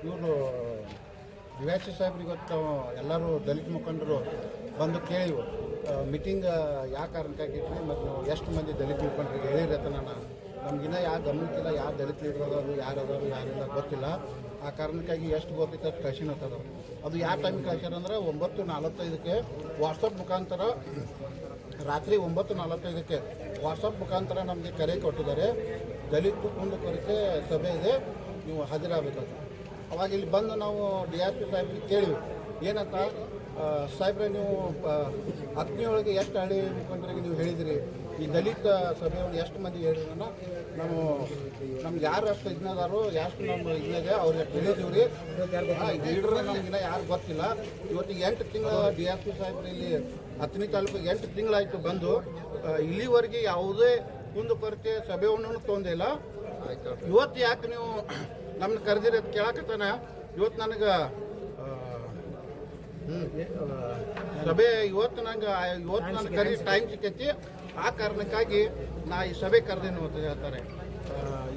ಇವರು ಡಿ.ವೈ.ಸಿ ಸಾಹೇಬ್ರಿಗೆ ಇವತ್ತು ಎಲ್ಲರೂ ದಲಿತ ಮುಖಂಡರು ಬಂದು ಕೇಳಿವು ಮೀಟಿಂಗ್ ಯಾವ ಕಾರಣಕ್ಕಾಗಿತ್ತು ಮತ್ತು ನಾವು ಎಷ್ಟು ಮಂದಿ ದಲಿತ ಮುಖಂಡರಿಗೆ ಹೇಳಿರತ್ತ ನಮಗಿನ್ನ ಯಾವ ಗಮನಕ್ಕಿಲ್ಲ ಯಾವ ದಲಿತ ಲೀಡರ್ ಅದಾರು ಯಾರು ಅದಾರು ಯಾರಿಲ್ಲ ಗೊತ್ತಿಲ್ಲ. ಆ ಕಾರಣಕ್ಕಾಗಿ ಎಷ್ಟು ಗೊತ್ತೈತೆ ಅದು ಕಳಿಸಿನತ್ತದ. ಅದು ಯಾವ ಟೈಮಿಗೆ ಕಳಿಸ್ಯಾರ ಅಂದ್ರೆ 9:45 ವಾಟ್ಸಪ್ ಮುಖಾಂತರ, ರಾತ್ರಿ 9:45 ವಾಟ್ಸಪ್ ಮುಖಾಂತರ ನಮಗೆ ಕರೆ ಕೊಟ್ಟಿದ್ದಾರೆ. ದಲಿತ ಕುಂದುಕೊರತೆ ಸಭೆ ಇದೆ, ನೀವು ಹಾಜರಾಗಬೇಕಾಗ್ತದೆ. ಅವಾಗ ಇಲ್ಲಿ ಬಂದು ನಾವು DSP ಸಾಹೇಬ್ರಿಗೆ ಕೇಳಿವಿ, ಏನಂತ ಸಾಹೇಬ್ರೆ ನೀವು ಅಗ್ನಿಯೊಳಗೆ ಎಷ್ಟು ಹಳ್ಳಿ ಮುಖಂಡರಿಗೆ ನೀವು ಹೇಳಿದಿರಿ, ಈ ದಲಿತ ಸಭೆಯನ್ನು ಎಷ್ಟು ಮಂದಿ ಹೇಳಿದ್ರೆ ನಮ್ಗೆ ಯಾರು ಅಷ್ಟು ಇದ್ನದಾರು ಎಷ್ಟು ನಮ್ಮ ಇದನ್ನಾಗೆ ಅವ್ರಿಗೆ ತಿಳಿದೀವಿ ರೀ. ಲೀಡ್ರ್ ನಮಗಿನ್ನ ಯಾರು ಗೊತ್ತಿಲ್ಲ. ಇವತ್ತಿಗೆ 8 ತಿಂಗಳು DSP ಸಾಹೇಬ್ರು ಇಲ್ಲಿ ಹತ್ತನೇ ತಾಲೂಕಿಗೆ 8 ತಿಂಗಳಾಯಿತು ಬಂದು, ಇಲ್ಲಿವರೆಗೆ ಯಾವುದೇ ಕುಂದುಕೊರತೆ ಸಭೆಯನ್ನು ತೊಂದಿಲ್ಲ. ಇವತ್ತು ಯಾಕೆ ನೀವು ನಮ್ಮನ್ನ ಕರೆದಿರಿ ಅಂತ ಕೇಳಕತ್ತಾನ. ಇವತ್ತು ನನಗೆ ಸಭೆ ಇವತ್ತು ನನಗೆ ಕರೆ ಟೈಮ್ ಸಿಕ್ಕೈತಿ. ಆ ಕಾರಣಕ್ಕಾಗಿ ನಾ ಈ ಸಭೆ ಕರೆದೇನು ಅಂತ ಹೇಳ್ತಾರೆ.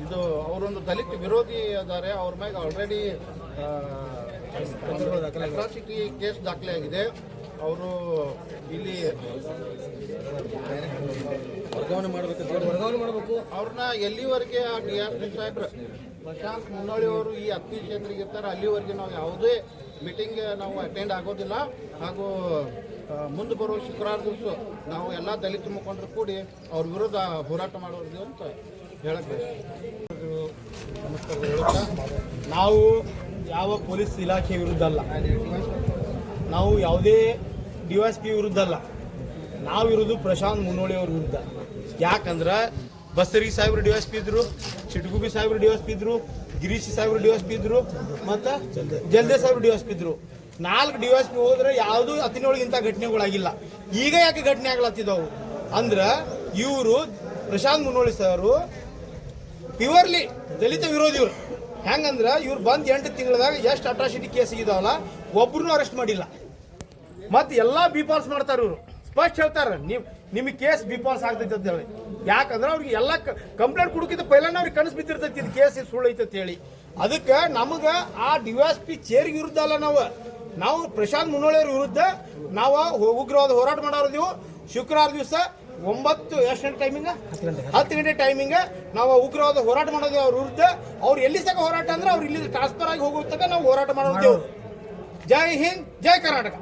ಇದು ಅವರೊಂದು ದಲಿತ ವಿರೋಧಿ ಅದಾರೆ, ಅವ್ರ ಮ್ಯಾಗ ಆಲ್ರೆಡಿ ಅಟ್ರಾಸಿಟಿ ಕೇಸ್ ದಾಖಲೆ ಆಗಿದೆ. ಅವರು ಇಲ್ಲಿ ವರ್ಗಾವಣೆ ಮಾಡಬೇಕು. ಅವ್ರನ್ನ ಎಲ್ಲಿವರೆಗೆ DSP ಸಾಹೇಬ್ರು ಪ್ರಶಾಂತ್ ಮುನ್ನೋಳಿ ಅವರು ಈ 10ನೇ ಕ್ಷೇತ್ರಕ್ಕೆ ಇರ್ತಾರೆ ಅಲ್ಲಿವರೆಗೆ ನಾವು ಯಾವುದೇ ಮೀಟಿಂಗ್ ನಾವು ಅಟೆಂಡ್ ಆಗೋದಿಲ್ಲ. ಹಾಗೂ ಮುಂದೆ ಬರೋ ಶುಕ್ರವಾರ ದಿವಸ ನಾವು ಎಲ್ಲ ದಲಿತ ಮುಖಂಡರು ಕೂಡಿ ಅವ್ರ ವಿರುದ್ಧ ಹೋರಾಟ ಮಾಡೋದು ಅಂತ ಹೇಳಕ್ಕೆ ನಮಸ್ಕಾರ. ನಾವು ಯಾವ ಪೊಲೀಸ್ ಇಲಾಖೆ ವಿರುದ್ಧ ಅಲ್ಲ, ನಾವು ಯಾವುದೇ DSP ವಿರುದ್ಧ ಅಲ್ಲ, ನಾವು ಇರೋದು ಪ್ರಶಾಂತ್ ಮುನ್ನೋಳಿ ಅವ್ರ ವಿರುದ್ಧ. ಯಾಕಂದ್ರೆ ಬಸರಿ ಸಾಹೇಬ್ರು DSP ಇದ್ರು, ಚಿಟಗುಬಿ ಸಾಹೇಬ್ರು DSP ಇದ್ರು, ಗಿರೀಶ್ ಸಾಹೇಬ್ರು DSP ಇದ್ರು, ಮತ್ತು ಜಲ್ದೆ ಸಾಹೇಬ್ರು DSP ಇದ್ರು. 4 DSP ಹೋದ್ರೆ ಯಾವುದೂ ಅತಿನೊಳಗೆ ಇಂಥ ಘಟನೆಗಳಾಗಿಲ್ಲ. ಈಗ ಯಾಕೆ ಘಟನೆ ಆಗ್ಲತ್ತಿದ್ದವು ಅಂದ್ರೆ ಇವರು ಪ್ರಶಾಂತ್ ಮುನ್ನೋಳಿ ಸಾರು ಪ್ಯೂರ್ಲಿ ದಲಿತ ವಿರೋಧಿಯವರು. ಹೆಂಗಂದ್ರೆ ಇವ್ರು ಬಂದು 8 ತಿಂಗಳದಾಗ ಎಷ್ಟು ಅಟ್ರಾಸಿಟಿ ಕೇಸ್ ಇದಾವಲ್ಲ ಒಬ್ಬರನ್ನೂ ಅರೆಸ್ಟ್ ಮಾಡಿಲ್ಲ. ಮತ್ತು ಎಲ್ಲ ಬಿಪಾಲ್ಸ್ ಮಾಡ್ತಾರೆ ಇವರು. ಸ್ಪಷ್ಟ ಹೇಳ್ತಾರೆ, ನಿಮಗೆ ಕೇಸ್ ಬಿಪಾಲ್ಸ್ ಆಗ್ತೈತೆ ಅಂತ ಹೇಳಿ. ಯಾಕಂದ್ರೆ ಅವ್ರಿಗೆ ಎಲ್ಲ ಕಂಪ್ಲೇಂಟ್ ಕೊಡೋಕ್ಕಿಂತ ಪೈಲನೇ ಅವ್ರಿಗೆ ಕನಸು ಬಿದ್ದಿರ್ತೈತಿ ಇದು ಕೇಸ್ ಸುಳ್ಳು ಐತೆ ಅಂತ ಹೇಳಿ. ಅದಕ್ಕೆ ನಮಗೆ ಆ DSP ಚೇರಿಗೆ ವಿರುದ್ಧ ಅಲ್ಲ, ನಾವು ಪ್ರಶಾಂತ್ ಮುನ್ನೋಳಿ ಅವ್ರ ವಿರುದ್ಧ ನಾವು ಉಗ್ರವಾದ ಹೋರಾಟ ಮಾಡೋದಿವು. ಶುಕ್ರವಾರ ದಿವಸ 10 ಗಂಟೆ ಟೈಮಿಂಗ್ ನಾವು ಉಗ್ರವಾದ ಹೋರಾಟ ಮಾಡೋದು ಅವ್ರ ವಿರುದ್ಧ. ಅವ್ರು ಎಲ್ಲಿ ತನಕ ಹೋರಾಟ ಅಂದ್ರೆ ಅವ್ರು ಇಲ್ಲಿ ಟ್ರಾನ್ಸ್ಫರ್ ಆಗಿ ಹೋಗೋ ತನಕ ನಾವು ಹೋರಾಟ ಮಾಡೋದು. ಜೈ ಹಿಂದ್, ಜೈ ಕರ್ನಾಟಕ.